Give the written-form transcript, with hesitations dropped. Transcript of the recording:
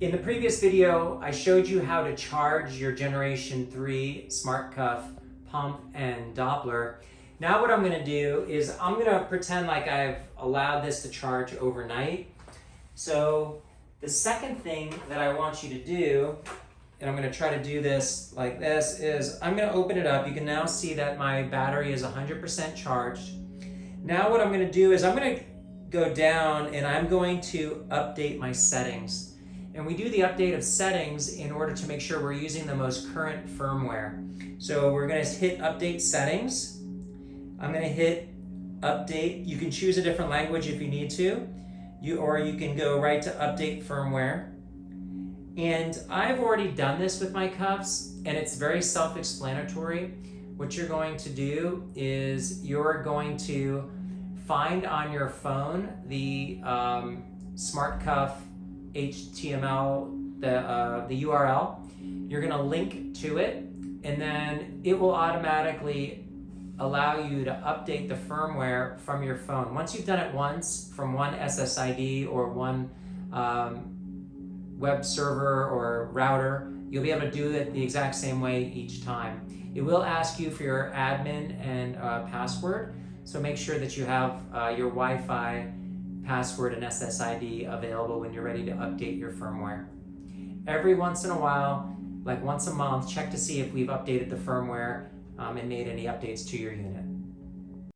In the previous video, I showed you how to charge your Generation 3 SmartCuff pump and Doppler. Now what I'm going to do is I'm going to pretend like I've allowed this to charge overnight. So the second thing that I want you to do, and I'm going to try to do this like this, is I'm going to open it up. You can now see that my battery is 100% charged. Now what I'm going to do is I'm going to go down and I'm going to update my settings. And we do the update of settings in order to make sure we're using the most current firmware. So we're going to hit update settings. I'm going to hit update. You can choose a different language if you need to, or you can go right to update firmware. And I've already done this with my cuffs, and it's very self-explanatory. What you're going to do is you're going to find on your phone the SmartCuff HTML, the URL. You're going to link to it, and then it will automatically allow you to update the firmware from your phone. Once you've done it once from one SSID or one web server or router, you'll be able to do it the exact same way each time. It will ask you for your admin and password, so make sure that you have your Wi-Fi password and SSID available when you're ready to update your firmware. Every once in a while, like once a month, check to see if we've updated the firmware and made any updates to your unit.